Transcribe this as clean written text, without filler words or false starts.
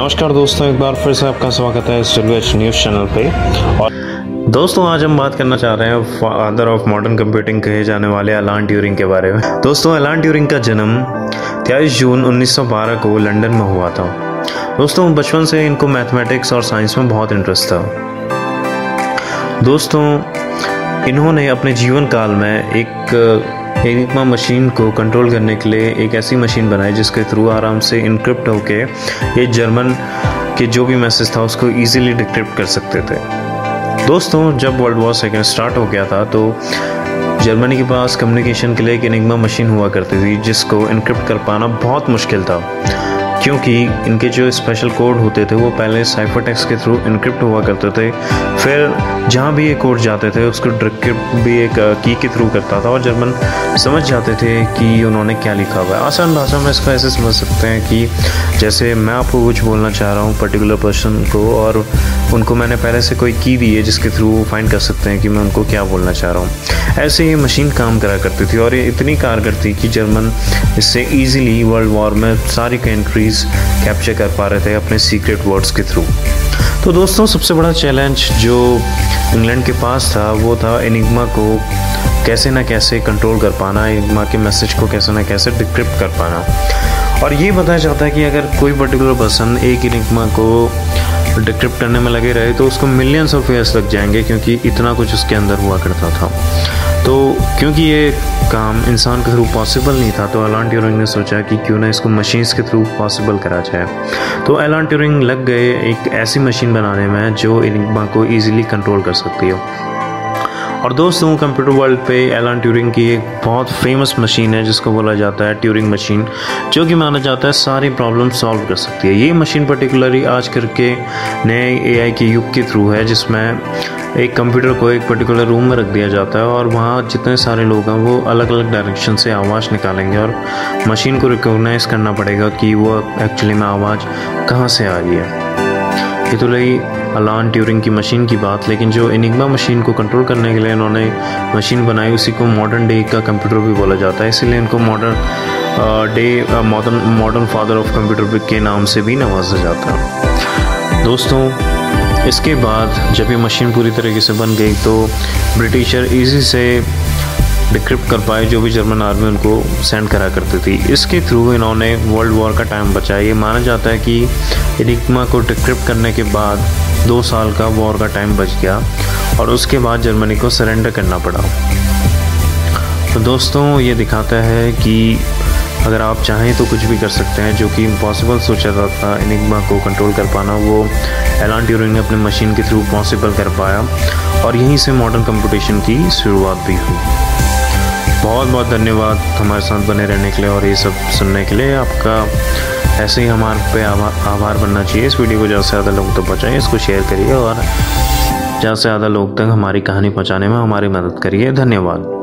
नमस्कार दोस्तों, एक बार फिर से आपका स्वागत है स्टिलवेज न्यूज़ चैनल पे। और दोस्तों आज हम बात करना चाह रहे हैं फादर ऑफ मॉडर्न कंप्यूटिंग कहे जाने वाले एलान ट्यूरिंग के बारे में। दोस्तों एलान ट्यूरिंग का जन्म 23 जून 1912 को लंदन में हुआ था। दोस्तों बचपन से इनको मैथमेटिक्स और साइंस में बहुत इंटरेस्ट था। दोस्तों इन्होंने अपने जीवन काल में एक एनिग्मा मशीन को कंट्रोल करने के लिए एक ऐसी मशीन बनाई जिसके थ्रू आराम से इनक्रिप्ट होके ये जर्मन के जो भी मैसेज था उसको इजीली डिक्रिप्ट कर सकते थे। दोस्तों जब वर्ल्ड वॉर सेकेंड स्टार्ट हो गया था तो जर्मनी के पास कम्युनिकेशन के लिए एक एनिग्मा मशीन हुआ करती थी जिसको इनक्रिप्ट कर पाना बहुत मुश्किल था, क्योंकि इनके जो स्पेशल कोड होते थे वो पहले साइफर टेक्स्ट के थ्रू इनक्रिप्ट हुआ करते थे। फिर जहाँ भी ये कोड जाते थे उसको डिक्रिप्ट भी एक की के थ्रू करता था और जर्मन समझ जाते थे कि उन्होंने क्या लिखा हुआ है। आसान भाषा में इसको ऐसे समझ सकते हैं कि जैसे मैं आपको कुछ बोलना चाह रहा हूँ पर्टिकुलर पर्सन को, और उनको मैंने पहले से कोई की दी है जिसके थ्रू वो फाइंड कर सकते हैं कि मैं उनको क्या बोलना चाह रहा हूँ। ऐसे ये मशीन काम करा करती थी और ये इतनी कारगर थी कि जर्मन इससे ईजिली वर्ल्ड वॉर में सारी कंट्रीज़ कैप्चर कर पा रहे थे अपने सीक्रेट वर्ड्स के थ्रू। तो दोस्तों सबसे बड़ा चैलेंज जो इंग्लैंड के पास था वो था एनिग्मा को कैसे ना कैसे कंट्रोल कर पाना, एनिग्मा के मैसेज को कैसे ना कैसे डिक्रिप्ट कर पाना। और ये बताया जाता है कि अगर कोई पर्टिकुलर पर्सन एक एनिग्मा को डिक्रिप्ट करने में लगे रहे तो उसको मिलियंस ऑफ ईयर्स लग जाएंगे, क्योंकि इतना कुछ उसके अंदर हुआ करता था। तो क्योंकि ये काम इंसान के थ्रू पॉसिबल नहीं था तो एलान ट्यूरिंग ने सोचा कि क्यों ना इसको मशीन्स के थ्रू पॉसिबल करा जाए। तो एलान ट्यूरिंग लग गए एक ऐसी मशीन बनाने में जो एनिग्मा को ईजिली कंट्रोल कर सकती हो। और दोस्तों कंप्यूटर वर्ल्ड पे एलान ट्यूरिंग की एक बहुत फेमस मशीन है जिसको बोला जाता है ट्यूरिंग मशीन, जो कि माना जाता है सारी प्रॉब्लम सॉल्व कर सकती है। ये मशीन पर्टिकुलरली आज करके नए एआई के युग के थ्रू है, जिसमें एक कंप्यूटर को एक पर्टिकुलर रूम में रख दिया जाता है और वहाँ जितने सारे लोग हैं वो अलग अलग डायरेक्शन से आवाज़ निकालेंगे और मशीन को रिकॉग्नाइज करना पड़ेगा कि वो एक्चुअली में आवाज़ कहाँ से आ रही है। ये तो रही एलान ट्यूरिंग की मशीन की बात, लेकिन जो एनिग्मा मशीन को कंट्रोल करने के लिए इन्होंने मशीन बनाई उसी को मॉडर्न डे का कंप्यूटर भी बोला जाता है, इसीलिए इनको मॉडर्न फादर ऑफ कंप्यूटर के नाम से भी नवाजा जाता है। दोस्तों इसके बाद जब ये मशीन पूरी तरीके से बन गई तो ब्रिटिशर ईजी से डिक्रिप्ट कर पाए जो भी जर्मन आर्मी उनको सेंड करा करती थी। इसके थ्रू इन्होंने वर्ल्ड वॉर का टाइम बचाया। ये माना जाता है कि एनिग्मा को डिक्रिप्ट करने के बाद 2 साल का वॉर का टाइम बच गया और उसके बाद जर्मनी को सरेंडर करना पड़ा। तो दोस्तों ये दिखाता है कि अगर आप चाहें तो कुछ भी कर सकते हैं। जो कि इम्पॉसिबल सोचा था एनिग्मा को कंट्रोल कर पाना, वो एलान ट्यूरिंग ने अपने मशीन के थ्रू पॉसिबल कर पाया और यहीं से मॉडर्न कंप्यूटेशन की शुरुआत भी हुई। बहुत बहुत धन्यवाद हमारे साथ बने रहने के लिए और ये सब सुनने के लिए। आपका ऐसे ही हमारे पे आभार बनना चाहिए। इस वीडियो को ज़्यादा से ज़्यादा लोगों तक पहुँचाइए, इसको शेयर करिए और ज़्यादा से ज़्यादा लोग तक हमारी कहानी पहुँचाने में हमारी मदद करिए। धन्यवाद।